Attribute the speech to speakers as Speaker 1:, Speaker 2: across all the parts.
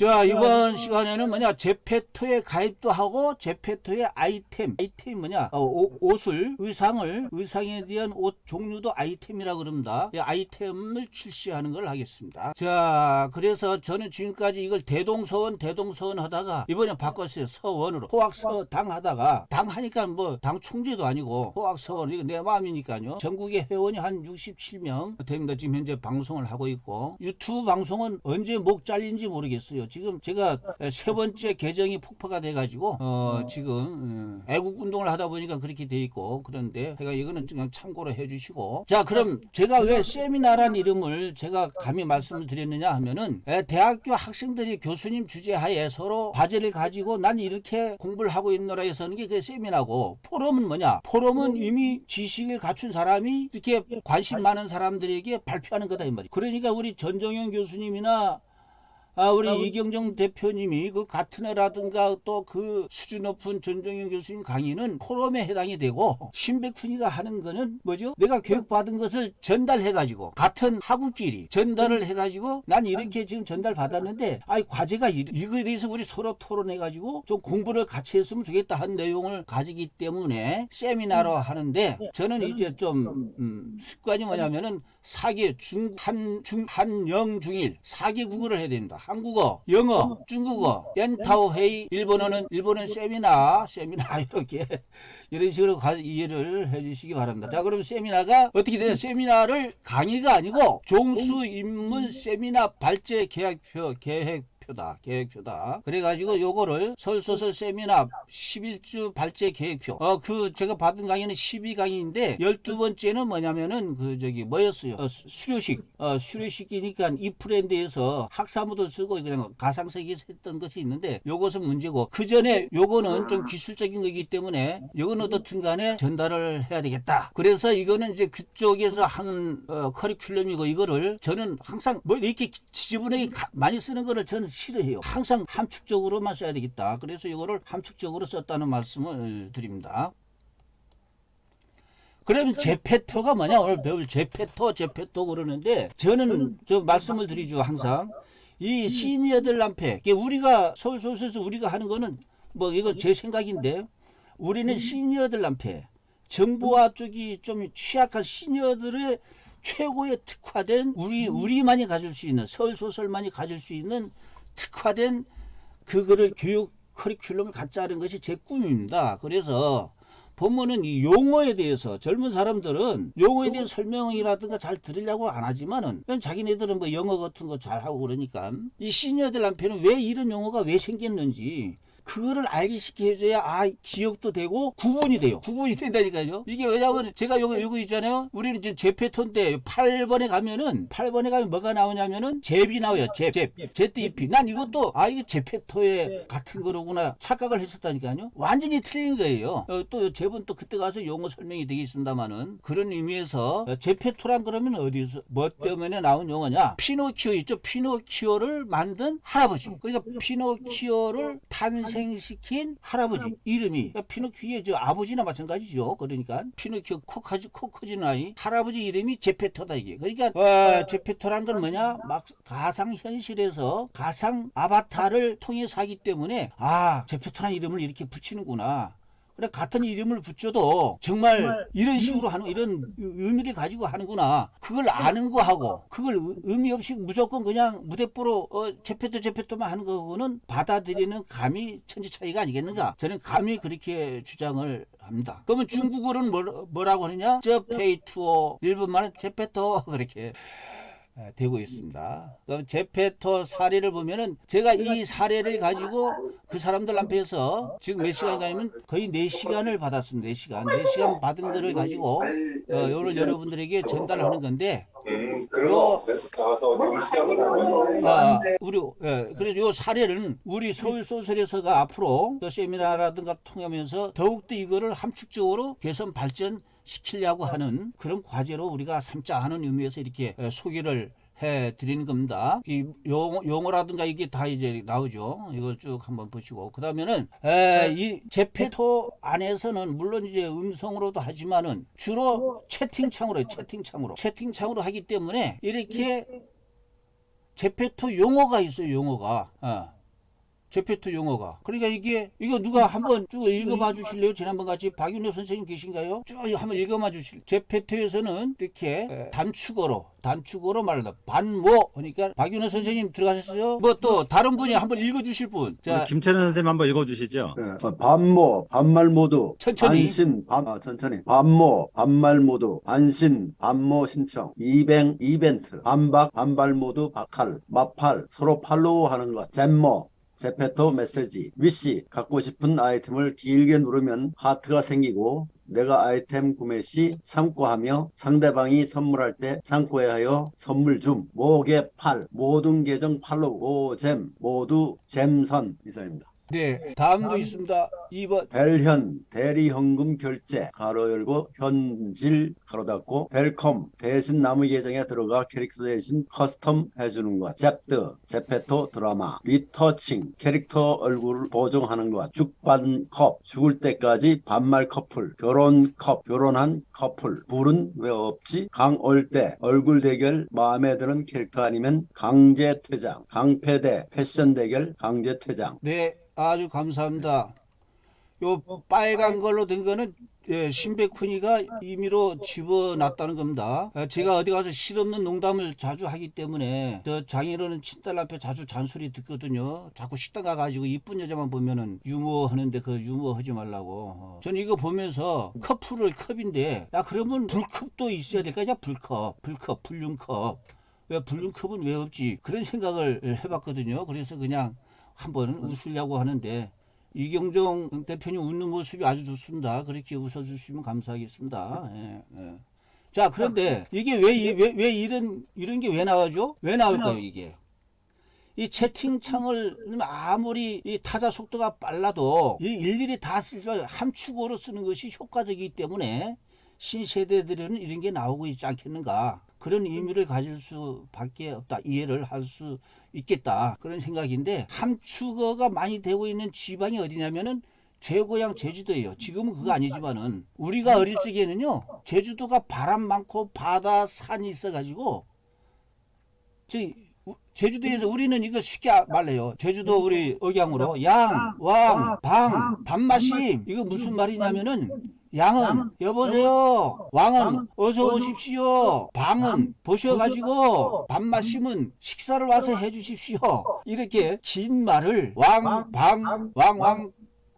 Speaker 1: 자, 이번 시간에는 뭐냐, 제페토에 가입도 하고, 제페토의 아이템이 뭐냐, 옷을, 의상에 대한 옷 종류도 아이템이라고 그럽니다. 이 아이템을 출시하는 걸 하겠습니다. 자, 그래서 저는 지금까지 이걸 대동서원 하다가, 이번에 바꿨어요. 서원으로. 호학서당 하다가, 당 하니까 뭐, 당 총재도 아니고, 호학서원, 이거 내 마음이니까요. 전국의 회원이 한 67명 됩니다. 지금 현재 방송을 하고 있고, 유튜브 방송은 언제 목 잘린지 모르겠어요. 지금 제가 세 번째 계정이 폭파가 돼가지고 지금 애국 운동을 하다 보니까 그렇게 돼 있고, 그런데 제가 이거는 그냥 참고로 해주시고, 자, 그럼 제가 왜 세미나란 이름을 제가 감히 말씀을 드렸느냐 하면은, 대학교 학생들이 교수님 주재하에 서로 과제를 가지고 난 이렇게 공부를 하고 있노라 해서 하는 게 그 세미나고, 포럼은 뭐냐, 포럼은 이미 지식을 갖춘 사람이 이렇게 관심 많은 사람들에게 발표하는 거다 이 말이에요. 그러니까 우리 전정현 교수님이나 우리 이경정 대표님이 그 같은 애라든가 또 그 수준 높은 전정현 교수님 강의는 포럼에 해당이 되고, 신백훈이가 하는 거는 뭐죠? 내가 교육받은 것을 전달해가지고 같은 학우끼리 전달을 해가지고 난 이렇게 지금 전달받았는데 과제가 이거에 대해서 우리 서로 토론해가지고 좀 공부를 같이 했으면 좋겠다 한 내용을 가지기 때문에 세미나로 하는데, 저는 이제 좀 습관이 뭐냐면은 4개 한영 중일 4개 국어를 해야 됩니다. 한국어, 영어, 중국어, 옌타오회의, 일본어는 세미나 이렇게 이런 식으로 이해를 해주시기 바랍니다. 자, 그럼 세미나가 어떻게 되냐? 세미나를 강의가 아니고 종수 입문 세미나 발제 계획표다. 그래가지고 요거를 서울소설 세미나 11주 발제 계획표. 제가 받은 강의는 12강의인데 12번째는 뭐냐면은 뭐였어요? 수료식이니까 이 프렌드에서 학사모도 쓰고 그냥 가상세계 했던 것이 있는데 요것은 문제고, 그 전에 요거는 좀 기술적인 거기 때문에 요거는 어떻든 간에 전달을 해야 되겠다. 그래서 이거는 이제 그쪽에서 한 커리큘럼이고, 이거를 저는 항상 뭐 이렇게 지저분하게 많이 쓰는 거를 저는 싫어해요. 항상 함축적으로만 써야 되겠다. 그래서 이거를 함축적으로 썼다는 말씀을 드립니다. 그러면 제페토가 뭐냐? 오늘 배울 제페토 그러는데, 저는 말씀을 드리죠. 항상 이 시니어들 람페, 우리가 서울소설에서 우리가 하는 거는 뭐 이거 제 생각인데, 우리는 시니어들 람페, 정보화 쪽이 좀 취약한 시니어들의 최고의 특화된 우리만이 가질 수 있는, 서울소설만이 가질 수 있는 특화된 그거를 교육 커리큘럼을 갖자는 것이 제 꿈입니다. 그래서 보면은 이 용어에 대해서 젊은 사람들은 용어에 대한 설명이라든가 잘 들으려고 안 하지만은, 자기네들은 뭐 영어 같은 거 잘 하고 그러니까 이 시니어들한테는 왜 이런 용어가 왜 생겼는지 그거를 알게 시켜줘야 기억도 되고 구분이 된다니까요. 이게 왜냐하면 제가 요거 있잖아요. 우리는 이제 제페토인데 8번에 가면 뭐가 나오냐면은 잽이 나와요. ZEP. 난 이것도 이게 제페토의 같은 거로구나 착각을 했었다니까요. 완전히 틀린 거예요. 또 잽은 또 그때 가서 용어 설명이 되겠습니다만은, 그런 의미에서 제페토란 그러면 어디서 뭐 때문에 나온 용어냐? 피노키오 있죠. 피노키오를 만든 할아버지. 그러니까 피노키오를 탄생시킨 할아버지 이름이 피노키오의 아버지나 마찬가지죠. 그러니까 피노키오 코 커진 아이 할아버지 이름이 제페토다 이게. 그러니까 제페토란 건 뭐냐? 막 가상 현실에서 가상 아바타를 통해서 하기 때문에 제페토란 이름을 이렇게 붙이는구나. 그래, 같은 이름을 붙여도 정말 이런 식으로 하는, 이런 의미를 가지고 하는구나. 그걸 아는 거하고, 그걸 의미 없이 무조건 그냥 무대뽀로 제페토만 하는 거는 받아들이는 감이 천지 차이가 아니겠는가. 저는 감히 그렇게 주장을 합니다. 그러면 중국어는 뭐라고 하느냐? 제페토, 일본말은 제페토, 그렇게 되고 있습니다. 그럼 제페토 사례를 보면은, 제가 이 사례를 가지고 그 사람들 앞에서 지금 몇 시간이냐면 거의 4시간을 받았습니다. 4시간 받은 거를 가지고 요를 여러분들에게 전달하는 건데, 그래서 요 사례는 우리 서울소설에서가 앞으로 세미나라든가 통하면서 더욱더 이거를 함축적으로 개선 발전 시키려고 하는 그런 과제로 우리가 삼자 하는 의미에서 이렇게 소개를 해 드리는 겁니다. 이 용어라든가 이게 다 이제 나오죠. 이걸 쭉 한번 보시고, 그 다음에는 이 제페토 안에서는 물론 이제 음성으로도 하지만은 채팅창으로 하기 때문에 이렇게 제페토 용어가 있어요. 용어가. 제페토 용어가. 그러니까 이거 누가 한번 쭉 읽어봐 주실래요? 지난번 같이 박윤엽 선생님 계신가요? 쭉 한번 읽어봐 주실. 제페토에서는 이렇게 단축어로 말한다. 반모. 그러니까 박윤엽 선생님 들어가셨어요? 뭐 또 다른 분이 한번 읽어 주실 분. 자,
Speaker 2: 김찬현 선생님 한번 읽어주시죠.
Speaker 3: 네. 반모, 반말 모두,
Speaker 1: 천천히.
Speaker 3: 안신, 천천히. 반모, 반말 모두, 안신, 반모 신청, 이벤트, 반박, 반발 모두 박할, 마팔, 서로 팔로우 하는 것, 잼모, 제페토 메시지, 위시, 갖고 싶은 아이템을 길게 누르면 하트가 생기고 내가 아이템 구매 시 참고하며 상대방이 선물할 때 참고해 하여 선물 줌, 목에 팔, 모든 계정 팔로우, 오잼, 모두 잼선 이상입니다.
Speaker 1: 네, 다음도 있습니다. 2번.
Speaker 3: 벨현, 대리현금 결제, 가로 열고, 현질, 가로 닫고, 벨컴, 대신 남의 계정에 들어가 캐릭터 대신 커스텀 해주는 것, 잽드, 제페토 드라마, 리터칭, 캐릭터 얼굴을 보정하는 것, 죽반컵, 죽을 때까지 반말 커플, 결혼한 커플, 불은 왜 없지? 강올대, 얼굴 대결, 마음에 드는 캐릭터 아니면 강제 퇴장, 강패대, 패션 대결, 강제 퇴장.
Speaker 1: 네, 아주 감사합니다. 요 빨간 걸로 된 거는 신백훈이가 임의로 집어놨다는 겁니다. 제가 어디 가서 실없는 농담을 자주 하기 때문에 저 장인어른 친딸 앞에 자주 잔소리 듣거든요. 자꾸 식당 가가지고 이쁜 여자만 보면은 유머 하는데 그 유머 하지 말라고. 저는 이거 보면서 컵을 컵인데 야 그러면 불컵도 있어야 될까? 야 불컵, 불륜컵. 왜 불륜컵은 왜 없지? 그런 생각을 해봤거든요. 그래서 그냥 한번 웃으려고 하는데 이경정 대표님 웃는 모습이 아주 좋습니다. 그렇게 웃어주시면 감사하겠습니다. 자, 그런데 이게 왜 이런 게 왜 나와죠? 왜 나올까요, 이게? 이 채팅창을 아무리 이 타자 속도가 빨라도 이 일일이 다 쓰지 말고 함축어로 쓰는 것이 효과적이기 때문에 신세대들은 이런 게 나오고 있지 않겠는가. 그런 의미를 가질 수밖에 없다. 이해를 할 수 있겠다. 그런 생각인데 함축어가 많이 되고 있는 지방이 어디냐면은 제 고향 제주도예요. 지금은 그거 아니지만은 우리가 어릴 적에는요. 제주도가 바람 많고 바다 산이 있어가지고 제주도에서 우리는 이거 쉽게 말해요. 제주도 우리 억양으로 양, 왕, 방, 밥맛임. 이거 무슨 말이냐면은 양은 여보세요. 왕은 어서 오십시오. 방은 보셔가지고 밥맛임은 식사를 와서 해주십시오. 이렇게 긴 말을 왕, 방, 왕,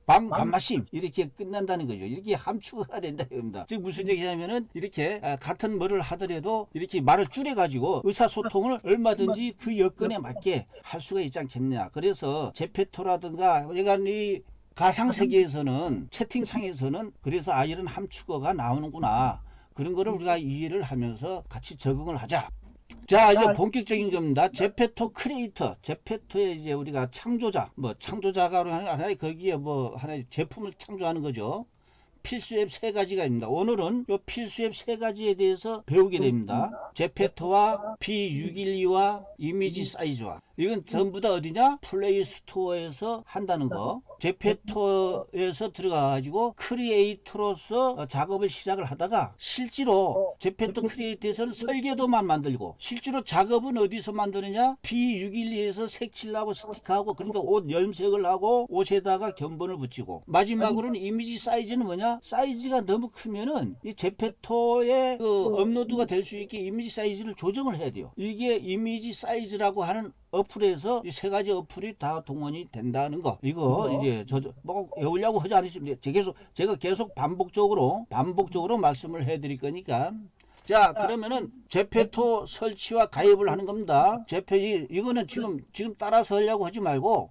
Speaker 1: 밥맛임 이렇게 끝난다는 거죠. 이렇게 함축어가 된다 겁니다. 즉 무슨 얘기냐면은 이렇게 같은 뭐를 하더라도 이렇게 말을 줄여가지고 의사소통을 얼마든지 그 여건에 맞게 할 수가 있지 않겠냐. 그래서 제페토라든가 그러니까 이 가상세계에서는 채팅창에서는 그래서 이런 함축어가 나오는구나. 그런 거를 우리가 이해를 하면서 같이 적응을 하자. 자, 이제 본격적인 겁니다. 제페토 크리에이터. 제페토의 이제 우리가 창조자. 창조자가 하나의 거기에 하나의 제품을 창조하는 거죠. 필수 앱 3가지가 있습니다. 오늘은 이 필수 앱 3가지에 대해서 배우게 됩니다. 제페토와 B612와 이미지 사이즈와. 이건 전부 다 어디냐? 플레이 스토어에서 한다는 거. 제페토에서 들어가가지고 크리에이터로서 작업을 시작을 하다가 실제로 제페토 크리에이터에서는 설계도만 만들고 실제로 작업은 어디서 만드느냐? B612에서 색칠하고 스티커하고 그러니까 옷 염색을 하고 옷에다가 견본을 붙이고 마지막으로는 이미지 사이즈는 뭐냐? 사이즈가 너무 크면은 이 제페토에 그 업로드가 될 수 있게 이미지 사이즈를 조정을 해야 돼요. 이게 이미지 사이즈라고 하는 어플에서 이 3가지 어플이 다 동원이 된다는 거. 이거 이제 뭐 외우려고 하지 않으시면 제가 계속 반복적으로 말씀을 해드릴 거니까. 자, 그러면은 제페토 설치와 가입을 하는 겁니다. 이거는 지금 따라서 하려고 하지 말고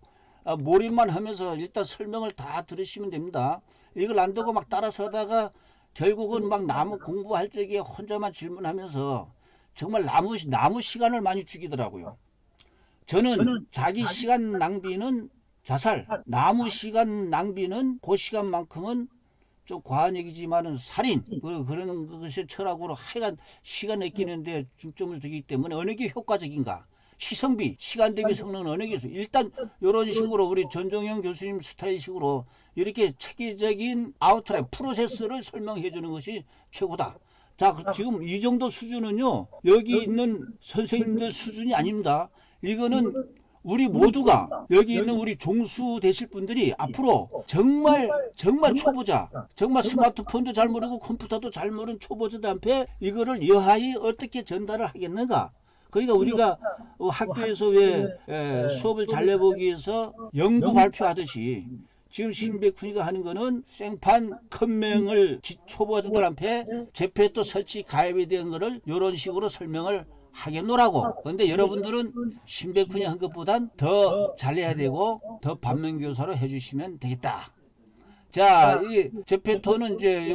Speaker 1: 몰입만 하면서 일단 설명을 다 들으시면 됩니다. 이걸 안 되고 막 따라서 하다가 결국은 막 나무 공부할 적에 혼자만 질문하면서 정말 나무 시간을 많이 죽이더라고요. 저는 자기 시간 낭비는 자살, 나무 시간 낭비는 그 시간만큼은 좀 과한 얘기지만은 살인, 그런 것이 철학으로 하여간 시간 아끼는데 중점을 두기 때문에 어느 게 효과적인가? 시성비, 시간 대비 성능은 어느 게 있어? 일단 이런 식으로 우리 전종영 교수님 스타일식으로 이렇게 체계적인 아웃라인, 프로세스를 설명해 주는 것이 최고다. 자, 지금 이 정도 수준은요, 여기 있는 선생님들 수준이 아닙니다. 이거는 우리 모두가 여기 있는 우리 종수 되실 분들이 앞으로 정말 초보자, 정말 스마트폰도 잘 모르고 컴퓨터도 잘 모르는 초보자들한테 이거를 여하이 어떻게 전달을 하겠는가. 그러니까 우리가 학교에서 왜 수업을 잘 내보기 위해서 연구 발표하듯이 지금 신백훈이가 하는 거는 생판 큰명을 초보자들한테 제페토 설치 가입에 대한 거를 이런 식으로 설명을 하겠노라고. 그런데 여러분들은 신백훈이 한 것보단 더 잘해야 되고 더 반면교사로 해주시면 되겠다. 자, 이 제페토는 이제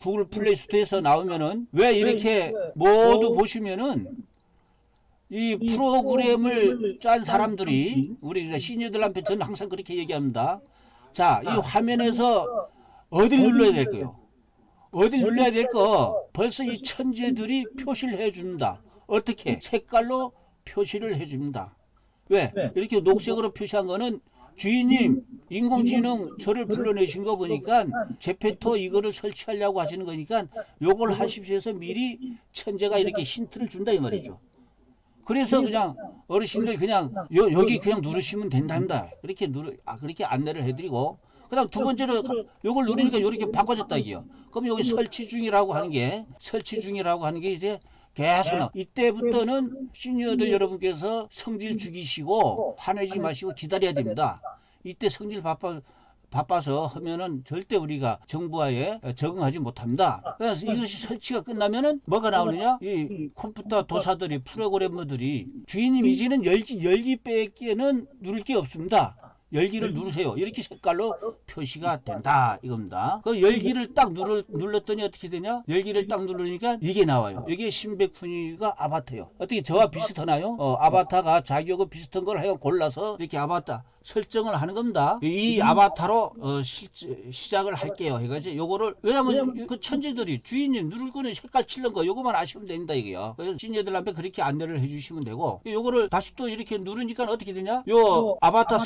Speaker 1: 구글 플레이 스토어에서 나오면은 왜 이렇게 모두 보시면은 이 프로그램을 짠 사람들이 우리 시니어들한테 저는 항상 그렇게 얘기합니다. 자, 이 화면에서 어딜 눌러야 될까요? 어딜 눌러야 될 거 벌써 이 천재들이 표시를 해줍니다. 어떻게? 색깔로 표시를 해줍니다. 왜? 이렇게 녹색으로 표시한 거는 주인님 인공지능 저를 불러내신 거 보니까 제페토 이거를 설치하려고 하시는 거니까 요걸 하십시오 해서 미리 천재가 이렇게 힌트를 준다 이 말이죠. 그래서 그냥 어르신들 그냥 여기 그냥 누르시면 된답니다. 이렇게 그렇게 안내를 해드리고, 그다음 두 번째로 요걸 누르니까 이렇게 바꿔졌다 이게요. 그럼 여기 설치 중이라고 하는 게 이제 계속 나. 이때부터는 시니어들 여러분께서 성질 죽이시고 화내지 마시고 기다려야 됩니다. 이때 성질 바빠서 하면은 절대 우리가 정부와에 적응하지 못합니다. 그래서 이것이 설치가 끝나면은 뭐가 나오느냐? 이 컴퓨터 도사들이 프로그래머들이 주인님 이제는 열기 빼기에는 누를 게 없습니다. 열기를 누르세요. 이렇게 색깔로 표시가 된다 이겁니다. 그 열기를 딱 눌렀더니 어떻게 되냐? 열기를 딱 누르니까 이게 나와요. 이게 신백훈이가 아바타예요. 어떻게 저와 비슷하나요? 아바타가 자기하고 비슷한 걸 하여 골라서 이렇게 아바타 설정을 하는 겁니다. 이 아바타로 시작을 할게요. 해가지고 요거를, 왜냐면 그 천재들이 주인님 누를 거는 색깔 칠는 거 요거만 아시면 됩니다 이게요. 그래서 시니어들한테 그렇게 안내를 해주시면 되고, 요거를 다시 또 이렇게 누르니까 어떻게 되냐? 요 아바타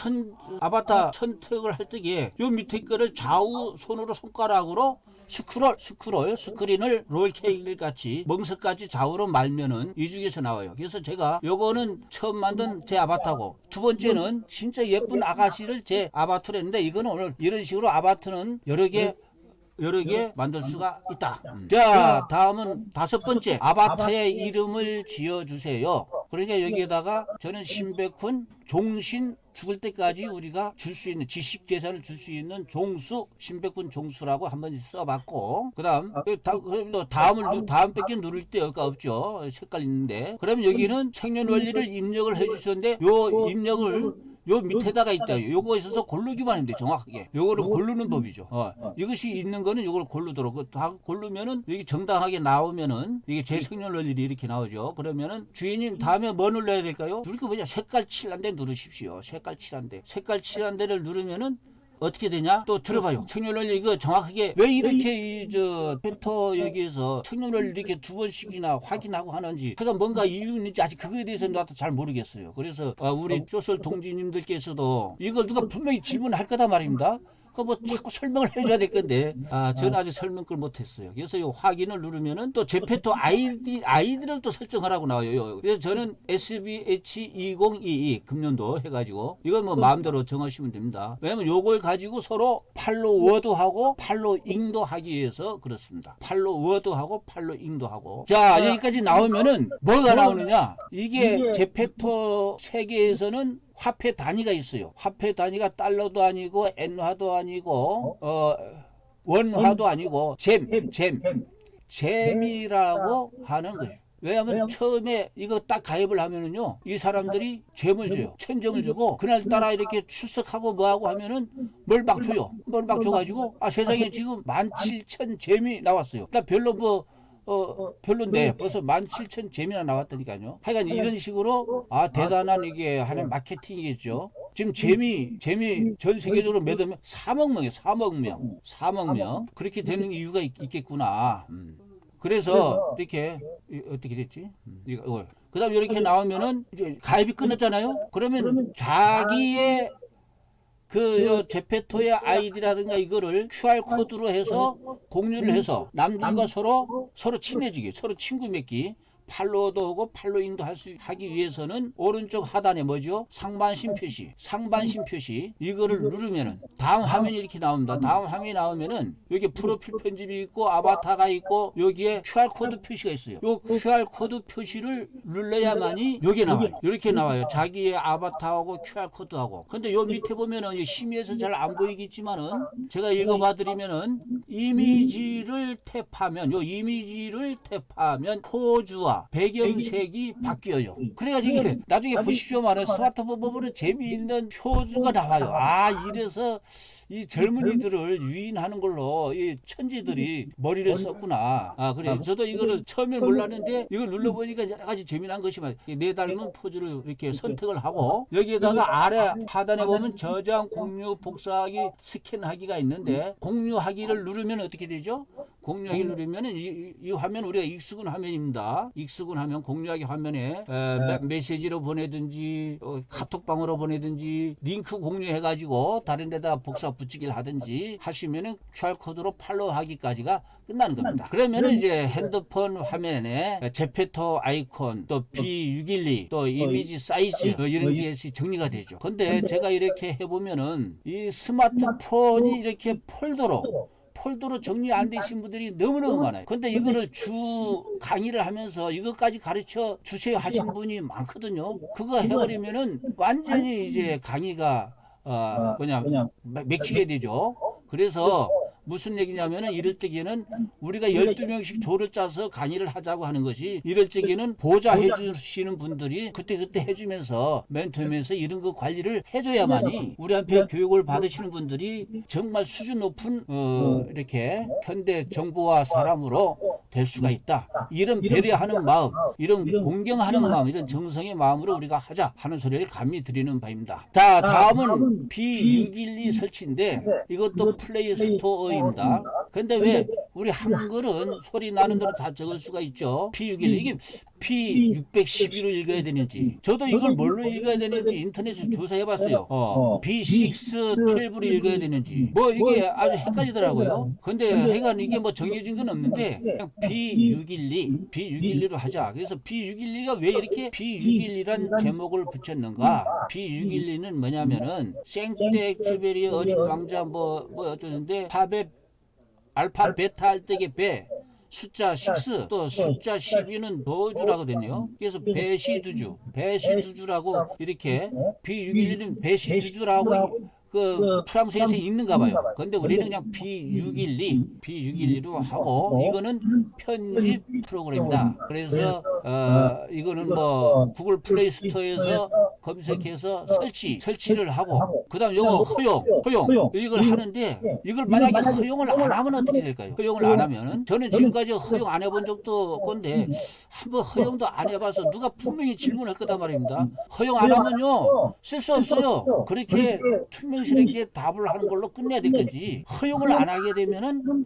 Speaker 1: 선택을 할 때에 요 밑에 거를 좌우 손으로 손가락으로 스크린을 롤케이크 같이 멍석까지 좌우로 말면은 이 중에서 나와요. 그래서 제가 요거는 처음 만든 제 아바타고, 두 번째는 진짜 예쁜 아가씨를 제 아바타로 했는데, 이거는 오늘 이런 식으로 아바타는 여러 개 만들 수가 있다. 자, 다음은 다섯 번째, 아바타의 이름을 지어주세요. 그러니까 여기에다가 저는 신백훈 종신, 죽을 때까지 우리가 줄 수 있는 지식 재산을 줄 수 있는 종수, 신백훈 종수라고 한번 써봤고, 그다음 다음 뺏기 누를 때 여기가 없죠. 색깔 있는데, 그럼 여기는 생년 원리를 입력을 해주셨는데, 요 입력을 요 밑에다가 있다. 요거 있어서 고르기만 하면 돼, 정확하게. 요거를 고르는 법이죠. 이것이 있는 거는 요걸 고르도록. 다 고르면은, 여기 정당하게 나오면은, 이게 제 생년 원리이 이렇게 나오죠. 그러면은, 주인님 다음에 뭐 눌러야 될까요? 누를 거 뭐냐? 색깔 칠한 데 누르십시오. 색깔 칠한 데를 누르면은, 어떻게 되냐? 또 들어봐요. 생년월일 이거 정확하게 왜 이렇게 페터 여기에서 생년월일 이렇게 두 번씩이나 확인하고 하는지, 그러니까 뭔가 이유 있는지 아직 그거에 대해서는 나도 잘 모르겠어요. 그래서 우리 소설 동지님들께서도 이걸 누가 분명히 질문할 거다 말입니다. 뭐 자꾸 설명을 해줘야 될 건데, 저는 아직 설명을 못했어요. 그래서 요 확인을 누르면은 또 제페토 아이디를 또 설정하라고 나와요. 그래서 저는 SBH2022 금년도 해가지고, 이건 뭐 마음대로 정하시면 됩니다. 왜냐면 요걸 가지고 서로 팔로 워드하고 팔로 잉도 하기 위해서 그렇습니다. 팔로 워드하고 팔로 잉도 하고. 자, 여기까지 나오면은 뭐가 나오느냐? 이게 제페토 세계에서는 화폐 단위가 있어요. 화폐 단위가 달러도 아니고 엔화도 아니고 원화도 아니고 잼이라고 하는 거죠. 왜냐하면 처음에 이거 딱 가입을 하면은요, 이 사람들이 잼을 줘요. 천정을 주고, 그날따라 이렇게 출석하고 뭐하고 하면은 뭘 막 줘요. 뭘 막 줘가지고, 세상에 지금 17,000 잼이 나왔어요. 나 별로 별론데 벌써 17,000 잼이나 나왔다니까요. 하여간 이런 식으로 대단한 이게 하는 마케팅이겠죠. 지금 잼이 전 세계적으로 몇 명? 3억 명이에요. 3억 명. 그렇게 되는 이유가 있겠구나. 그래서 이렇게 어떻게 됐지? 그다음 이렇게 나오면은 이제 가입이 끝났잖아요. 그러면 자기의 제페토의 아이디라든가 이거를 QR 코드로 해서 공유를 해서 남들과 서로 친해지게, 서로 친구 맺기, 팔로우도 하고 팔로잉도 하기 위해서는 오른쪽 하단에 뭐죠? 상반신 표시 이거를 누르면은 다음 화면이 이렇게 나옵니다. 다음 화면이 나오면은 여기 프로필 편집이 있고 아바타가 있고 여기에 QR코드 표시가 있어요. 요 QR코드 표시를 눌러야만이 여기에 나와요. 이렇게 나와요. 자기의 아바타하고 QR코드하고. 근데 요 밑에 보면은 심의에서 잘 안 보이겠지만은 제가 읽어봐 드리면은 이미지를 탭하면 포즈와 배경색이 바뀌어요. 그래가지고 이게 나중에 보십시오만은 스마트폰으로 재미있는 표즈가 나와요. 아, 이래서 이 젊은이들을 유인하는 걸로 이 천지들이 머리를 썼구나. 아, 그래. 저도 이거를 처음에 몰랐는데 이걸 눌러보니까 여러 가지 재미난 것이 많아요. 내 닮은 포즈를 이렇게 선택을 하고 여기에다가 아래 하단에 보면 저장, 공유, 복사하기, 스캔하기가 있는데 공유하기를 누르면 어떻게 되죠? 공유하기를 누르면 이 화면 우리가 익숙한 화면입니다. 익숙한 화면, 공유하기 화면에 메시지로 보내든지 카톡방으로 보내든지 링크 공유해가지고 다른 데다 복사 붙이기를 하든지 하시면은 QR코드로 팔로우하기까지가 끝나는 겁니다. 그러면은 이제 핸드폰 화면에 제페토 아이콘, 또 B612, 또 이미지 사이즈 이런 것이 정리가 되죠. 근데 제가 이렇게 해보면은 이 스마트폰이 이렇게 폴더로 정리 안 되신 분들이 너무너무 많아요. 근데 이거를 주 강의를 하면서 이것까지 가르쳐 주세요 하신 분이 많거든요. 그거 해버리면은 완전히 이제 강의가 맥히게 되죠. 그래서 무슨 얘기냐면은 이럴 때에는 우리가 12명씩 조를 짜서 강의를 하자고 하는 것이 이럴 적에는 보좌해 주시는 분들이 그때 해주면서 멘토면서 이런 거 관리를 해줘야만이 우리한테 교육을 받으시는 분들이 정말 수준 높은 이렇게 현대 정보화 사람으로 될 수가 있다. 이런 배려하는 마음, 이런 공경하는 마음, 이런 정성의 마음으로 우리가 하자 하는 소리를 감히 드리는 바입니다. 자, 다음은 B612 설치인데 이것도 플레이 스토어입니다. 근데 왜 우리 한글은 소리 나는 대로 다 적을 수가 있죠. P612 이게 P612로 읽어야 되는지 저도 이걸 뭘로 읽어야 되는지 인터넷에서 조사해봤어요. B612로 읽어야 되는지 뭐 이게 아주 헷갈리더라고요. 근데 하여간 이게 뭐 정해진 건 없는데 그냥 B612로 하자. 그래서 B612가 왜 이렇게 B612란 제목을 붙였는가? B612는 뭐냐면은 생떼 엑스베리의 어린 왕자 뭐 어쩌는데 팝의 알파 베타 할 때의 배 숫자 6 또 숫자 12는 더주라고 됐네요. 그래서 배시두주라고 이렇게 B612는 배시두주라고 그 프랑스에서 읽는가 봐요. 근데 우리는 그냥 B612로 하고 이거는 편집 프로그램이다. 그래서 이거는 뭐 구글 플레이 스토어에서 검색해서 설치를 하고 그다음 요거 허용 이걸 하는데 이걸 만약에 허용을 안 하면 어떻게 될까요? 허용을 안 하면은 저는 지금까지 허용 안 해본 적도 없건데 한번 허용도 안 해봐서 누가 분명히 질문할 거단 말입니다. 허용 안 하면요 쓸 수 없어요. 그렇게 투명스럽게 답을 하는 걸로 끝내야 될 건지 허용을 안 하게 되면은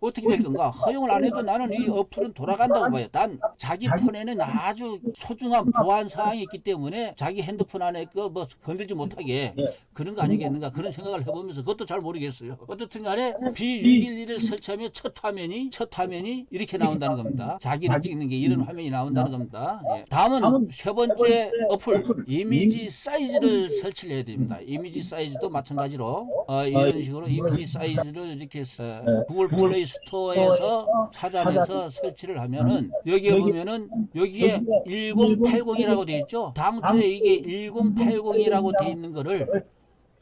Speaker 1: 어떻게 될 건가? 허용을 안 해도 나는 이 어플은 돌아간다고 봐요. 단 자기 폰에는 아주 소중한 보안 사항이 있기 때문에 자기 핸드폰 안에 그 뭐 건들지 못하게 그런 거 아니겠는가 그런 생각을 해보면서 그것도 잘 모르겠어요. 어떻든 간에 B612를 설치하면 첫 화면이 이렇게 나온다는 겁니다. 자기를 찍는 게 이런 화면이 나온다는 겁니다. 예. 다음은 세 번째 어플 이미지 사이즈를 설치를 해야 됩니다. 이미지 사이즈도 마찬가지로 이런 식으로 이미지 사이즈를 이렇게 구글 플레이 스토어에서 찾아내서 설치를 하면은 여기에 보면은 여기에 1080이라고 되어 있죠. 당초에 이게 1080이라고 되어 있는 거를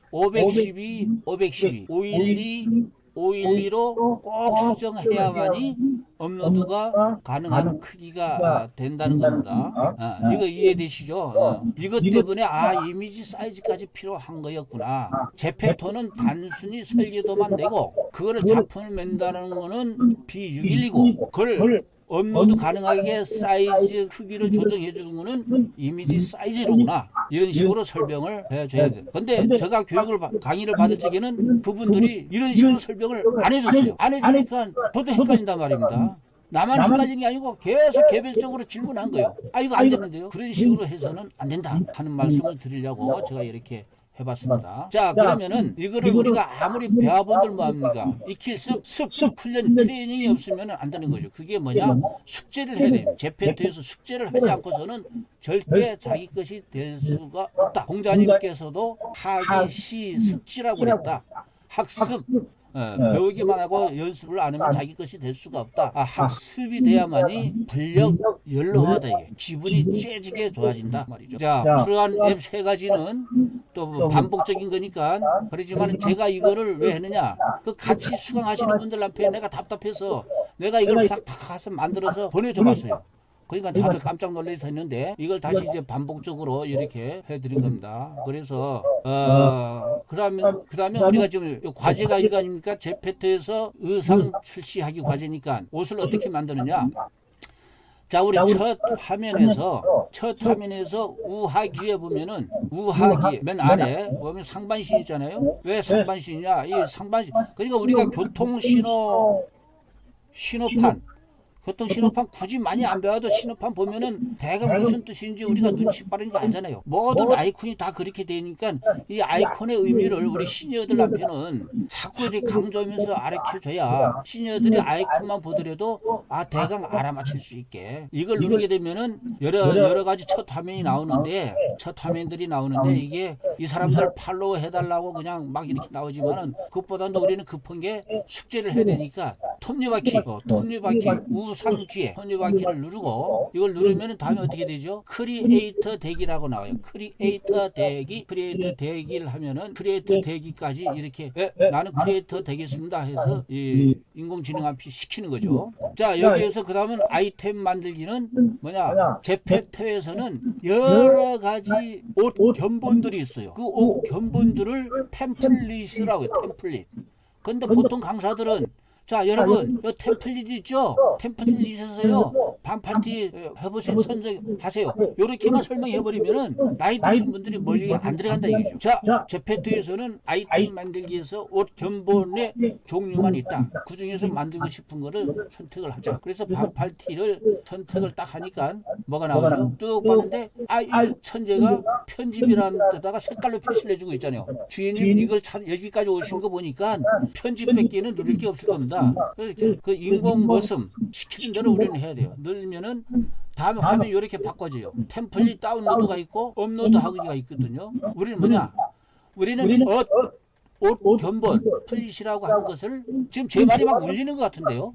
Speaker 1: 512, 512로 꼭 수정해야만이 업로드가 가능한 크기가 된다는 겁니다. 이거 이해되시죠? 이것 때문에 이미지 사이즈까지 필요한 거였구나. 제페토는 단순히 설계도만 내고 그거를 작품을 만든다는 거는 B612고 그걸 업로드 가능하게 사이즈 크기를 조정해 주는 거는 이미지 사이즈로구나. 이런 식으로 설명을 해줘야 돼요. 근데 제가 강의를 받을 적에는 그분들이 이런 식으로 설명을 안 해줬어요. 안 해주니까 저도 헷갈린단 말입니다. 나만 헷갈린 게 아니고 계속 개별적으로 질문한 거예요. 이거 안 되는데요. 그런 식으로 해서는 안 된다 하는 말씀을 드리려고 제가 이렇게 해봤습니다. 자, 그러면은 이거를 우리가 아무리 배워본들 뭐합니까? 익힐 습, 훈련, 트레이닝이 없으면 안 되는 거죠. 그게 뭐냐? 숙제를 해야 돼요. 제페토에서 숙제를 하지 않고서는 절대 자기 것이 될 수가 없다. 공자님께서도 하기 시 습지라고 그랬다. 학습. 배우기만 하고 연습을 안 하면 자기 것이 될 수가 없다. 학습이 돼야만이 분력 연로하다. 이게 기분이 째지게 좋아진다 말이죠. 자, 프로한 앱 세 가지는 또 반복적인 거니까 그렇지만 제가 이거를 왜 했느냐? 그 같이 수강하시는 분들한테 내가 답답해서 내가 이걸 싹 가서 만들어서 보내줘봤어요. 그러니까 다들 깜짝 놀라서 했는데 이걸 다시 이제 반복적으로 이렇게 해드린 겁니다. 그래서 그다음에 우리가 지금 과제가 이거 아닙니까? 제페토에서 의상 출시하기 과제니까 옷을 어떻게 만드느냐? 자, 우리 첫 화면에서 우하기에 보면은 우하기 맨 아래 보면 상반신 있잖아요. 왜 상반신이냐? 이 상반신 그러니까 우리가 교통신호판 굳이 많이 안 배워도 신호판 보면은 대강 무슨 뜻인지 우리가 눈치 빠른 거 알잖아요. 모든 아이콘이 다 그렇게 되니까 이 아이콘의 의미를 우리 시니어들 앞에는 자꾸 이렇게 강조하면서 가르쳐줘야 시니어들이 아이콘만 보더라도 대강 알아맞힐 수 있게 이걸 누르게 되면은 여러 가지 첫 화면이 나오는데 이게 이 사람들 팔로우 해달라고 그냥 막 이렇게 나오지만은 그것보다도 우리는 급한 게 숙제를 해야 되니까 톱니바퀴 우상쥐에 톱니바퀴를 누르고 이걸 누르면 다음에 어떻게 되죠? 크리에이터 대기라고 나와요. 크리에이터 대기를 하면은 크리에이터 대기까지 이렇게 나는 크리에이터 되겠습니다 해서 이 인공지능 앞이 시키는 거죠. 자, 여기에서 그 다음은 아이템 만들기는 뭐냐? 제페토에서는 여러 가지 옷 견본들이 있어요. 그 옷 견본들을 템플릿이라고 해요. 템플릿. 근데 보통 강사들은 자, 여러분, 이 템플릿 있죠? 템플릿에서요, 반팔티 해보세요. 선정하세요. 요렇게만 설명해버리면은, 나이 드신 분들이 머리에 안 들어간다 이거죠. 자, 제페토에서는 아이템 만들기에서 옷 견본의 종류만 있다. 그 중에서 만들고 싶은 거를 선택을 하자. 그래서 반팔티를 선택을 딱 하니까, 뭐가 나오죠? 쭉 봤는데, 이 천재가 편집이라는 데다가 색깔로 표시를 해주고 있잖아요. 주인님, 이걸 여기까지 오신 거 보니까, 편집 뺏기는 누릴 게 없을 겁니다. 그 인공 머슴 시키는 대로 우리는 해야 돼요. 늘면은 다음에 화면이 이렇게 바꿔져요. 템플릿 다운로드가 있고 업로드 하기가 있거든요. 우리는 뭐냐? 우리는 옷 견본 플릿이라고 한 것을 지금 제 말이 막 울리는 것 같은데요.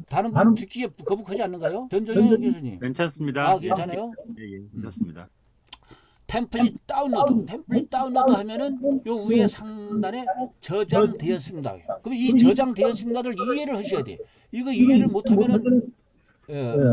Speaker 1: 다른 분 듣기에 거북하지 않는가요? 전정현 교수님.
Speaker 2: 괜찮습니다.
Speaker 1: 괜찮아요?
Speaker 2: 예, 괜찮습니다.
Speaker 1: 템플릿 다운로드 하면은 요 위에 상단에 저장되었습니다. 그럼 이 저장되었습니다를 이해를 하셔야 돼. 이거 이해를 못하면은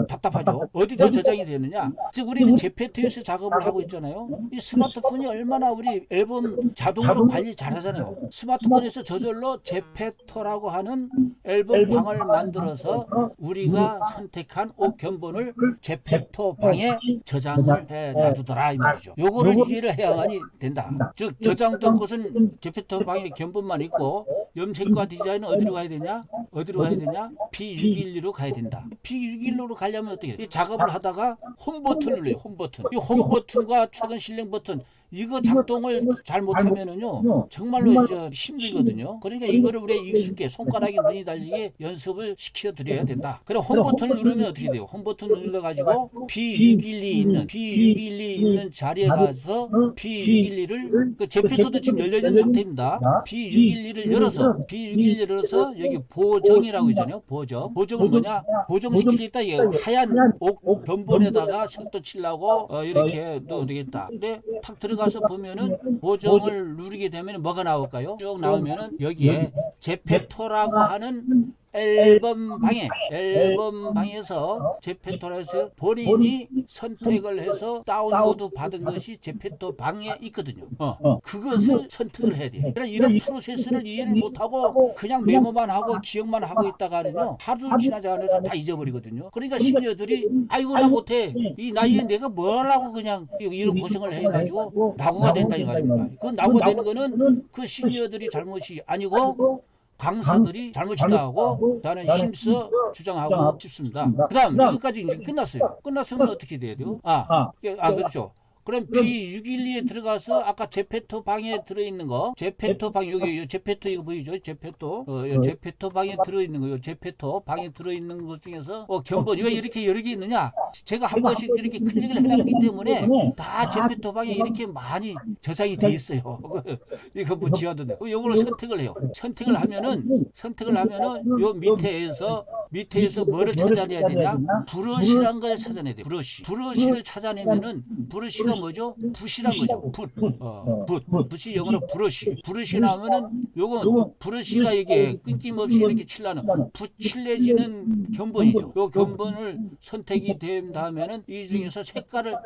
Speaker 1: 답답하죠. 어디다 저장이 되느냐? 즉 우리는 제페토에서 작업을 하고 있잖아요. 이 스마트폰이 얼마나 우리 앨범 자동으로 관리 잘하잖아요. 스마트폰에서 저절로 제페토라고 하는 앨범 방을 만들어서 우리가 선택한 옷 견본을 제페토 방에 저장을 해 놔두더라 이 말이죠. 요거를 이해를 해야만이 된다. 즉 저장된 곳은 제페토 방에 견본만 있고 염색과 디자인은 어디로 가야 되냐? P612로 가야 된다. P612로 가려면 어떻게 해? 이 작업을 하다가 홈 버튼을 눌러요. 홈 버튼. 이 홈 버튼과 최근 실행 버튼 이거 작동을 잘 못하면은요 정말로 힘들거든요. 그러니까 이거를 우리가 익숙해 손가락이 눈이 달리게 연습을 시켜 드려야 된다. 그래 홈 버튼을 누르면 어떻게 돼요? 홈 버튼을 눌러가지고 P612 있는 자리에 가서 P612를 그 제페토도 지금 열려 있는 상태입니다. P612를 열어서 여기 보정이라고 있잖아요. 보정은 뭐냐? 보정시키겠다. 이게 하얀 옷 견본에다가 색도 칠라고 이렇게 넣어야 되겠다. 근데 탁 들어가서 보면은 보정을 누르게 되면 뭐가 나올까요? 쭉 나오면은 여기에 제페토라고 하는 앨범 방에서 제페토라에서 본인이 선택을 해서 다운로드 받은 것이 제페토 방에 있거든요. 그것을 선택을 해야 돼요. 그러니까 이런 프로세스를 이해를 못하고 그냥 메모만 하고 기억만 하고 있다가는요 하루 지나지 않아서 다 잊어버리거든요. 그러니까 시니어들이 아이고 나 못해 이 나이에 내가 뭘 하고 그냥 이런 고생을 해가지고 낙오가 된다 이 말입니다. 그 낙오가 되는 거는 그 시니어들이 잘못이 아니고 강사들이 잘못이다고 저는 힘써 주장하고 싶습니다. 그 다음 여기까지 이제 끝났어요. 끝났으면 어떻게 돼야 돼요? 그렇죠. 그럼 B612에 들어가서 아까 제페토 방에 들어있는 거, 제페토 방 여기 제페토 이거 보이죠? 제페토, 제페토 방에 들어있는 거요. 제페토 방에 들어있는 것 중에서 견본 왜 이렇게 여러 개 있느냐? 제가 한 번씩 이렇게 클릭을 해놨기 때문에 다 제페토 방에 이렇게 많이 저장이 돼 있어요. 이거 뭐 지워도 돼. 이걸로 선택을 해요. 선택을 하면은 요 밑에서 뭐를 찾아내야 되냐? 브러쉬란 걸 찾아내야 돼. 브러쉬를 찾아내면은 브러쉬가 뭐죠? 붓이란 거죠. 붓이 영어로 브러쉬 나오면은 요거 브러쉬가 이게 끊김없이 이렇게 칠라는 붓 칠해지는 견본이죠. 요 견본을 선택이 된 다음에는 이 중에서 색깔을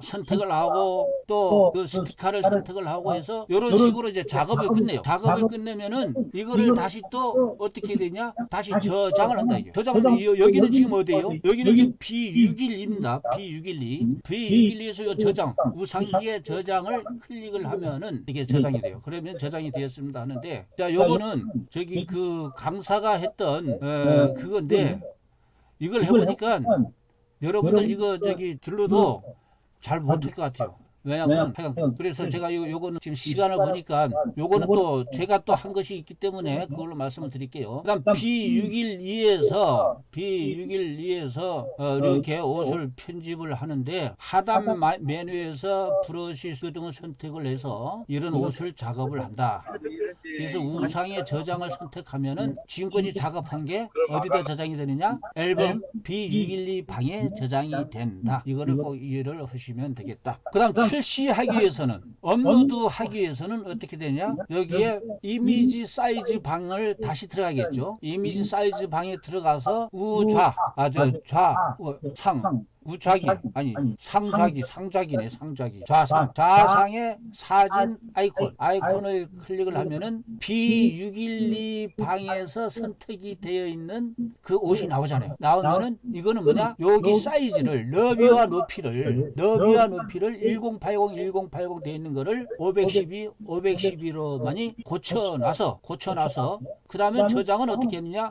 Speaker 1: 선택을 하고 또 그 스티커를 선택을 하고 해서 요런 식으로 이제 작업을 끝내요. 작업을 끝내면은 이거를 다시 또 어떻게 되냐? 다시 저장을 한다 이게. 여기는 지금 어디예요? 여기는 지금 B612입니다. B612에서 요 저장, 우상기의 저장을 클릭을 하면은 이게 저장이 돼요. 그러면 저장이 되었습니다 하는데, 자, 요거는 저기 그 강사가 했던 그건데 이걸 해보니까 여러분들 이거 저기 들러도 잘 못할 것 같아요. 왜냐면 그래서 제가 요거는 지금 시간을 보니까 요거는 또 제가 또 한 것이 있기 때문에 그걸로 말씀을 드릴게요. 그다음 B612에서 이렇게 옷을 편집을 하는데 하단 메뉴에서 브러쉬 등을 선택을 해서 이런 옷을 작업을 한다. 그래서 우상의 저장을 선택하면은 지금까지 작업한 게 어디다 저장이 되느냐? 앨범 B612 방에 저장이 된다. 이거를 꼭 이해를 하시면 되겠다. 그다음 출시하기 위해서는 업로드하기 위해서는 어떻게 되냐? 여기에 이미지 사이즈 방을 다시 들어가겠죠. 이미지 사이즈 방에 들어가서 상좌기네. 좌상의 사진 아이콘을 클릭을 하면은 B612 방에서 선택이 되어 있는 그 옷이 나오잖아요. 나오면은 이거는 뭐냐? 여기 사이즈를 너비와 높이를 1080 되어 있는 거를 512로만이 고쳐놔서 그 다음에 저장은 어떻게 했느냐?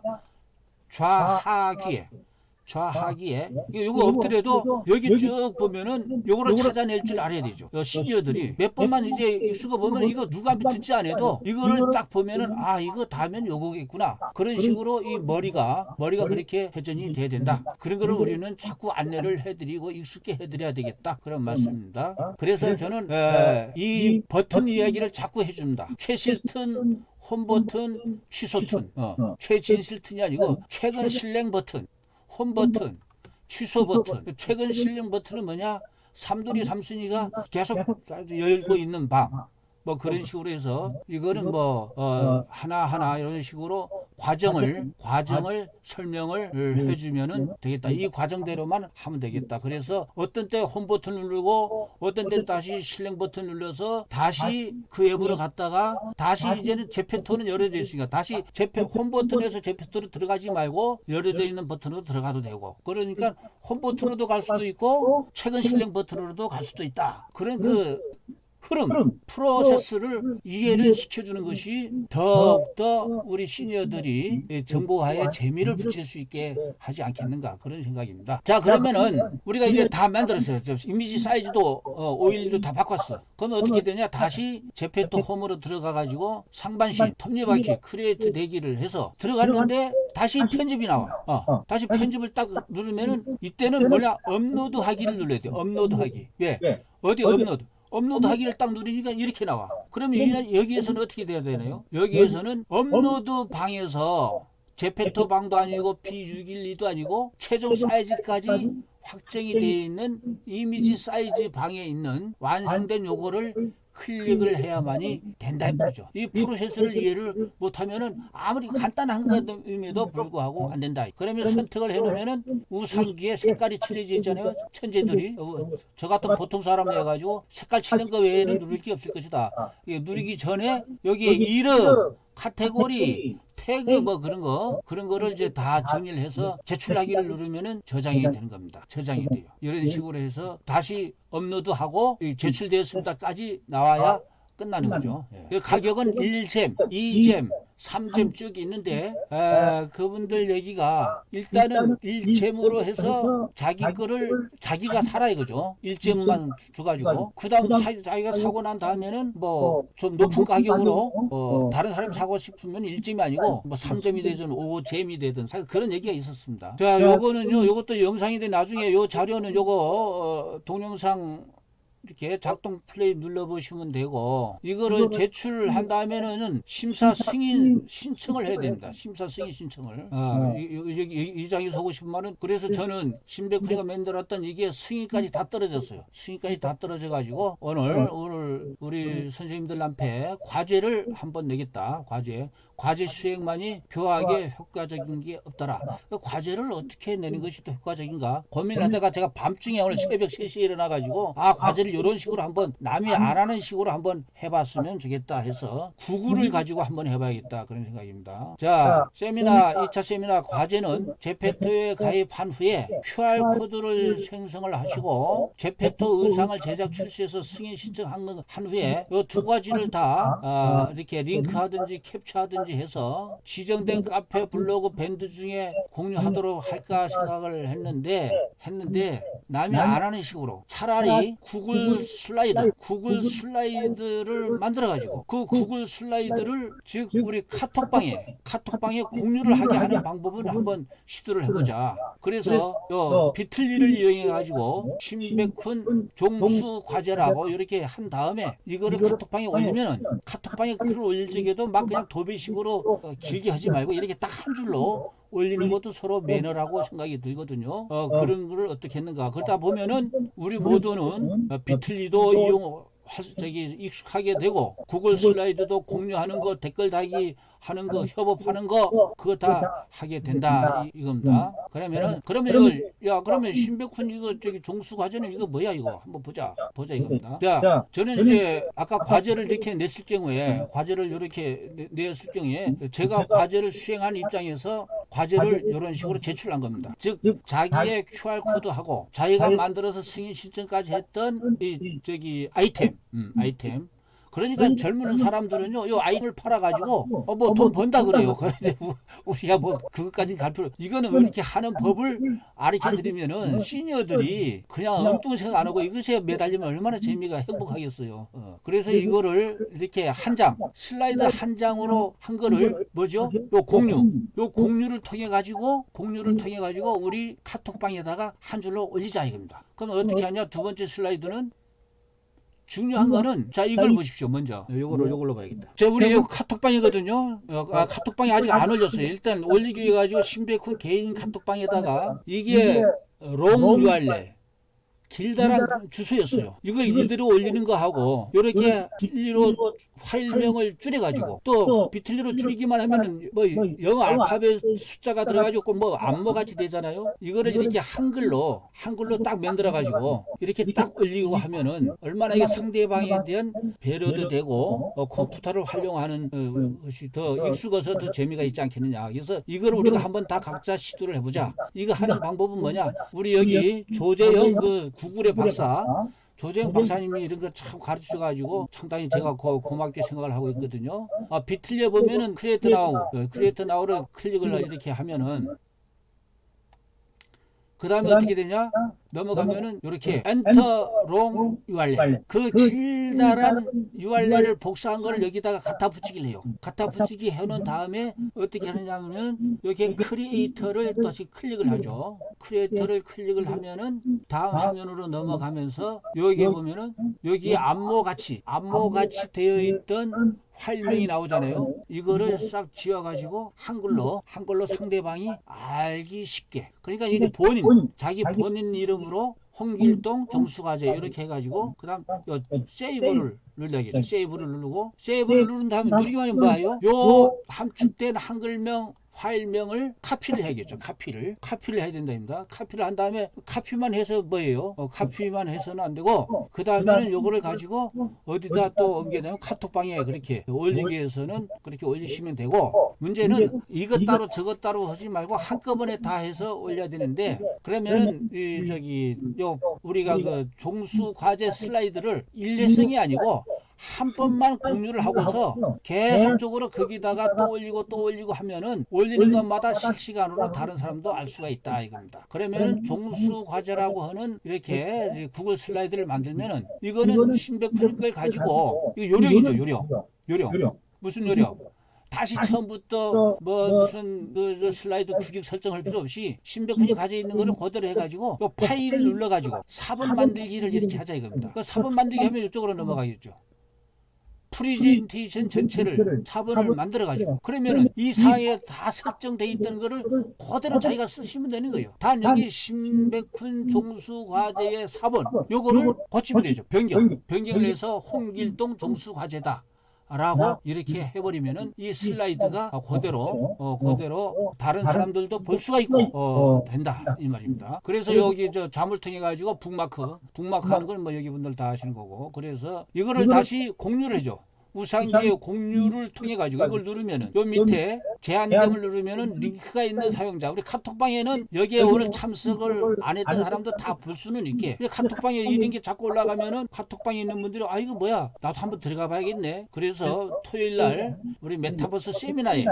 Speaker 1: 좌하기에 이거 없더라도 여기 쭉 보면은 요거를 찾아낼 줄 알아야 되죠. 시니어들이 몇 번만 이제 익숙해 보면 이거 누구한테 듣지 않아도 이거를 딱 보면은 아 이거 다면 요거겠구나. 그런 식으로 이 머리가 그렇게 회전이 돼야 된다. 그런 거를 우리는 자꾸 안내를 해드리고 익숙해 해드려야 되겠다. 그런 말씀입니다. 그래서 저는 이 버튼 이야기를 자꾸 해줍니다. 최실튼 홈 버튼, 취소 튼, 최진실 튼이 아니고 최근 실행 버튼. 홈 버튼, 취소 버튼, 최근 실행 버튼은 뭐냐? 삼돌이 삼순이가 계속 열고 있는 방. 뭐 그런 식으로 해서 이거는 뭐 하나하나 이런 식으로 과정을 설명을 해주면은 되겠다. 이 과정대로만 하면 되겠다. 그래서 어떤 때 홈 버튼 누르고 어떤 때 다시 실행 버튼 눌러서 다시 그 앱으로 갔다가 다시 이제는 제페토는 열어져 있으니까 다시 홈 버튼에서 제페토로 들어가지 말고 열어져 있는 버튼으로 들어가도 되고, 그러니까 홈 버튼으로도 갈 수도 있고 최근 실행 버튼으로도 갈 수도 있다. 그런 그 흐름, 프로세스를 이해를 시켜주는 것이 더욱더 우리 시니어들이 정보화에 재미를 붙일 수 있게 하지 않겠는가, 그런 생각입니다. 자, 그러면은 우리가 이제 다 만들었어요. 이미지 사이즈도 512로 다 바꿨어. 그러면 어떻게 되냐? 다시 제페토 홈으로 들어가 가지고 상반신, 톱니바퀴, 크리에이트 대기를 해서 들어갔는데 다시 편집이 나와. 다시 편집을 딱 누르면은 이때는 뭐냐? 업로드 하기를 눌러야 돼. 업로드 하기. 예. 어디 업로드 하기를 딱 누르니까 이렇게 나와. 그러면 여기에서는 어떻게 돼야 되나요? 여기에서는 업로드 방에서 제페토 방도 아니고 B612도 아니고 최종 사이즈까지 확정이 되어 있는 이미지 사이즈 방에 있는 완성된 요거를 클릭을 해야만이 된다 이거죠. 이 프로세스를 이해를 못하면은 아무리 간단한 것임에도 불구하고 안 된다. 그러면 선택을 해놓으면은 우상기에 색깔이 칠해져 있잖아요. 천재들이 저 같은 보통 사람이어가지고 색깔 칠한 거 외에는 누릴 게 없을 것이다. 누르기 전에 여기에 이름, 카테고리, 태그 뭐 그런 거를 이제 다 정리를 해서 제출하기를 누르면은 저장이 되는 겁니다. 저장이 돼요. 이런 식으로 해서 다시 업로드하고 제출되었습니다까지 나와야 끝나는 거죠. 예. 그 가격은 1잼, 2잼, 3잼 쭉 있는데 그분들 얘기가 일단은 1잼으로 해서 자기 거를 자기가 사라 이거죠. 1잼만 줘가지고 그 다음 자기가 사고 난 다음에는 뭐 좀 높은 가격으로 다른 사람이 사고 싶으면 1잼이 아니고 뭐 3잼이 되든 5잼이 되든 그런 얘기가 있었습니다. 자, 요거는요, 요것도 영상인데 나중에 요 자료는 요거 동영상 이렇게 작동 플레이 눌러보시면 되고, 이거를 제출한 다음에는 심사 승인 신청을 해야 됩니다. 심사 승인 신청을. 이 장이 서고 싶으면은, 그래서 저는 신백훈이가 만들었던 이게 승인까지 다 떨어졌어요. 승인까지 다 떨어져가지고, 오늘 우리 선생님들 앞에 과제를 한번 내겠다. 과제 수행만이 교학에 효과적인 게 없더라. 그 과제를 어떻게 내는 것이 더 효과적인가 고민하다가 제가 밤중에 오늘 새벽 3시에 일어나가지고 과제를 이런 식으로 한번 남이 안 하는 식으로 한번 해봤으면 좋겠다 해서 구글을 가지고 한번 해봐야겠다 그런 생각입니다. 자, 세미나 2차 세미나 과제는 제페토에 가입한 후에 QR코드를 생성을 하시고 제페토 의상을 제작 출시해서 승인 신청한 후에 이 두 가지를 다 이렇게 링크하든지 캡처하든지 해서 지정된 카페, 블로그, 밴드 중에 공유하도록 할까 생각을 했는데 남이 안 하는 식으로 차라리 구글 슬라이드를 만들어가지고 그 구글 슬라이드를 즉 우리 카톡방에 공유를 하게 하는 방법을 한번 시도를 해보자. 그래서 비틀리를 이용해가지고 신백훈 종수 과제라고 이렇게 한 다음에 이거를 카톡방에 올리면은 카톡방에 글을 올릴 적에도 막 그냥 도배식으로 길게 하지 말고 이렇게 딱 한 줄로 올리는 것도 서로 매너라고 생각이 들거든요. 그런 거를 어떻게 했는가. 그러다 보면은 우리 모두는 비틀리도 익숙하게 되고 구글 슬라이드도 공유하는 거, 댓글 달기 하는 거, 협업하는 거 그거 다 하게 된다 이겁니다. 그러면 그러면 신백훈 이거 종수 과제는 이거 뭐야 이거 한번 보자 이겁니다. 자, 저는 이제 아까 과제를 이렇게 냈을 경우에 제가 과제를 수행한 입장에서 과제를 이런 식으로 제출한 겁니다. 즉 자기의 QR 코드하고 자기가 만들어서 승인 신청까지 했던 아이템. 그러니까 젊은 사람들은요, 이 아이를 팔아가지고, 뭐 돈 번다 그래요. 그런데 우리가 뭐 그것까지 갈 필요, 이거는 이렇게 하는 법을 가르쳐 드리면은 시니어들이 그냥 엉뚱한 생각 안 하고 이것에 매달리면 얼마나 재미가 행복하겠어요. 그래서 이거를 이렇게 슬라이드 한 장으로 한 거를 요 공유를 통해 가지고 우리 카톡방에다가 한 줄로 올리자 이겁니다. 그럼 어떻게 하냐? 두 번째 슬라이드는 중요한 거는 자 이걸 보십시오. 먼저 요걸로 봐야겠다. 우리 이거 카톡방이거든요. 카톡방이 아직 안 올렸어요. 일단 올리기 위해 가지고 신백훈 개인 카톡방에다가 이게 롱 URL 길다란 주소였어요. 이걸 이대로 올리는 거 하고 이렇게 비틀리로 파일명을 줄여가지고 또 비틀리로 줄이기만 하면은 뭐 영어 알파벳 숫자가 들어가지고 뭐 안무같이 되잖아요. 이거를 이렇게 한글로 딱 만들어가지고 이렇게 딱 올리고 하면은 얼마나 이게 상대방에 대한 배려도 되고 컴퓨터를 활용하는 것이 더 익숙해서 더 재미가 있지 않겠느냐. 그래서 이걸 우리가 한번 다 각자 시도를 해보자. 이거 하는 방법은 뭐냐? 우리 여기 조재형 구글의 박사 조재형 박사님이 이런 거 참 가르쳐가지고 상당히 제가 고맙게 생각을 하고 있거든요. 비틀려 보면은 크리에이트 나우를 클릭을 이렇게 하면은 그 다음에 어떻게 되냐? 넘어가면은 이렇게 엔터 롱 URL 그 길다란 URL을 복사한 걸 여기다가 갖다 붙이기를 해요. 갖다 붙이기 해놓은 다음에 어떻게 하느냐면 여기 크리에이터를 다시 클릭을 하죠. 크리에이터를 클릭을 하면은 다음 화면으로 넘어가면서 여기 보면은 여기 안무같이 되어 있던 파일명이 나오잖아요. 이거를 싹 지워가지고 한글로 상대방이 알기 쉽게. 그러니까 이게 자기 본인 이름으로 홍길동 종수과제 이렇게 해가지고 그다음 세이브를 눌러야겠죠. 세이브를 누른 다음에 누르기만 하면 뭐예요? 요 함축된 한글명 파일명을 카피를 해야겠죠. 카피를 해야 된답니다. 카피를 한 다음에 카피만 해서 뭐예요? 카피만 해서는 안 되고 그 다음에는 요거를 가지고 어디다 또 옮겨내면 카톡방에 그렇게 올리기 위해서는 그렇게 올리시면 되고 문제는 이것 따로 저것 따로 하지 말고 한꺼번에 다 해서 올려야 되는데 그러면은 우리가 그 종수 과제 슬라이드를 일회성이 아니고 한 번만 공유를 하고서 계속적으로 거기다가 또 올리고 하면은 올리는 것마다 실시간으로 다른 사람도 알 수가 있다 이겁니다. 그러면은 종수 과제라고 하는 이렇게 구글 슬라이드를 만들면은 이거는 신백훈 걸 가지고 이거 요령이죠, 요령. 무슨 요령? 다시 처음부터 뭐 무슨 그 슬라이드 규격 설정할 필요 없이 신백훈이 가지고 있는 거를 그대로 해가지고 요 파일을 눌러가지고 4번 만들기를 이렇게 하자 이겁니다. 그 4번 만들기 하면 이쪽으로 넘어가겠죠. 프레젠테이션 전체를 4번을 만들어가지고 그러면은 이 사이에 다 설정돼 있던 거를 그대로 자기가 쓰시면 되는 거예요. 단 여기 신백훈 종수 과제의 4번 요거를 고치면 되죠. 변경을 해서 홍길동 종수 과제다. 라고 이렇게 해버리면은 이 슬라이드가 그대로 다른 사람들도 볼 수가 있고 된다 이 말입니다. 그래서 여기 저 자물 통해 가지고 북마크 하는 건 뭐 여기 분들 다 하시는 거고 그래서 이거를 다시 공유를 해줘. 우상기의 공유를 통해 가지고 이걸 누르면은 요 밑에 제한점을 누르면은 링크가 있는 사용자 우리 카톡방에는 여기에 오늘 참석을 안 했던 사람도 다 볼 수는 있게 카톡방에 이런 게 자꾸 올라가면은 카톡방에 있는 분들이 아 이거 뭐야 나도 한번 들어가 봐야겠네. 그래서 토요일 날 우리 메타버스 세미나에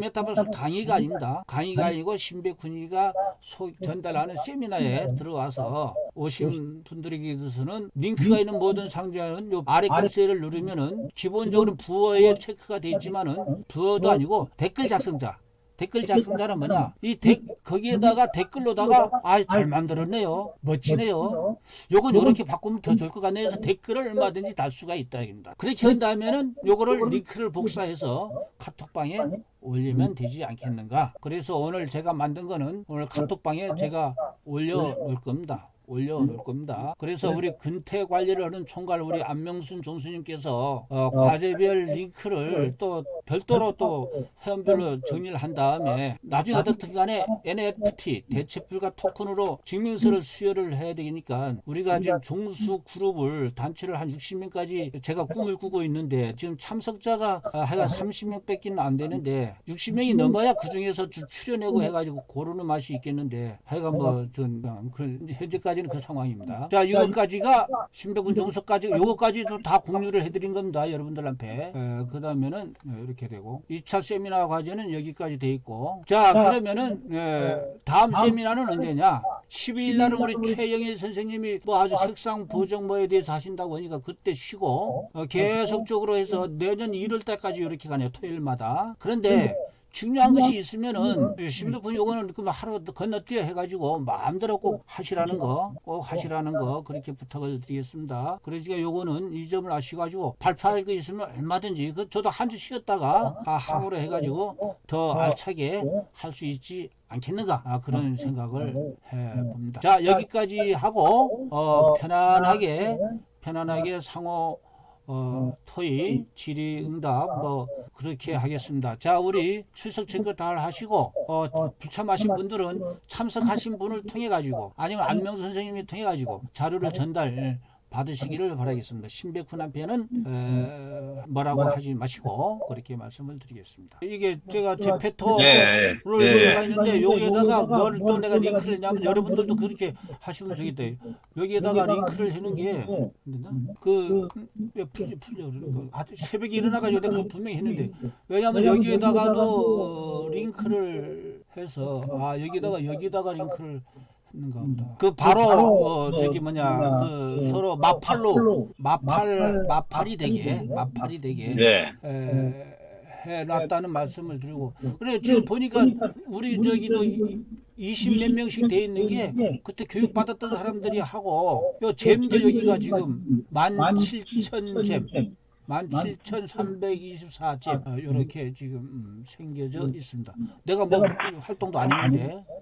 Speaker 1: 메타버스 강의가 아닙니다. 강의가 아니고 신백훈이가 전달하는 세미나에 들어와서 오신 분들에게 대해서는 링크가 있는 모든 상자는 요 아래 글씨를 누르면은 기본적으로 부어에 체크가 되어 있지만은 부어도 아니고 댓글 작성자는 뭐냐? 거기에다가 댓글로다가 잘 만들었네요. 멋지네요. 요건 요렇게 바꾸면 더 좋을 것 같네요. 해서 댓글을 얼마든지 달 수가 있다 입니다. 그렇게 한다면은 요거를 링크를 복사해서 카톡방에 올리면 되지 않겠는가? 그래서 오늘 제가 만든 거는 오늘 카톡방에 제가 올려놓을 겁니다. 그래서 우리 근태 관리를 하는 총괄 우리 안명순 종수님께서 과제별 링크를 또 별도로 또 회원별로 정리를 한 다음에 나중에 어떻든 간에 NFT 대체불가 토큰으로 증명서를 수여를 해야 되니까 우리가 지금 종수 그룹을 단체를 한 60명까지 제가 꿈을 꾸고 있는데 지금 참석자가 하여간 30명밖에 안 되는데 60명이 넘어야 그 중에서 출연하고 해가지고 고르는 맛이 있겠는데 하여간 뭐 그런 현재까지 그 상황입니다. 자, 이것까지가 신백훈 종서까지 요거까지도 다 공유를 해드린 겁니다. 여러분들한테. 그 다음에는 이렇게 되고 2차 세미나 과제는 여기까지 돼 있고 자 그러면은 다음 세미나는 언제냐 12일 날은 우리 최영일 선생님이 뭐 아주 색상 보정 뭐에 대해서 하신다고 하니까 그때 쉬고 계속적으로 해서 내년 1월 달까지 이렇게 가네요. 토요일마다. 그런데 중요한 것이 있으면은 신백훈 요거는 그 하루 건너뛰어 해가지고 마음대로 꼭 하시라는 거 그렇게 부탁을 드리겠습니다. 그러니까 요거는 이 점을 아시가지고 발표할 거 있으면 얼마든지 저도 한 주 쉬었다가 하루로 해가지고 더 알차게 할 수 있지 않겠는가 그런 생각을 해봅니다. 자 여기까지 하고 편안하게 상호 토의 질의응답 뭐 그렇게 하겠습니다. 자 우리 출석 체크 다 하시고 불참하신 분들은 참석하신 분을 통해 가지고 아니면 안명수 선생님이 통해 가지고 자료를 전달 받으시기를 바라겠습니다. 신백훈한테는 뭐라고 하지 마시고 그렇게 말씀을 드리겠습니다. 이게 제가 제 페토를 들어가 있는데 여기에다가 뭘 또 내가 링크를 했냐면 여러분들도 그렇게 하시면 되겠다. 여기에다가 링크를 해놓은 게 새벽에 일어나가지고 내가 분명히 했는데 왜냐하면 여기에다가도 링크를 해서 여기다가 링크를 했는가 보다. 그 바로 저기 뭐냐 그 서로 마팔이 되게 해놨다는 말씀을 드리고 그래 지금 보니까 우리 저기도 20몇 명씩 돼 있는 게 그때 교육 받았던 사람들이 하고 요 잼도 여기가 지금 17,000잼 17,324잼 이렇게 지금 생겨져 있습니다. 내가 뭐 활동도 안 했는데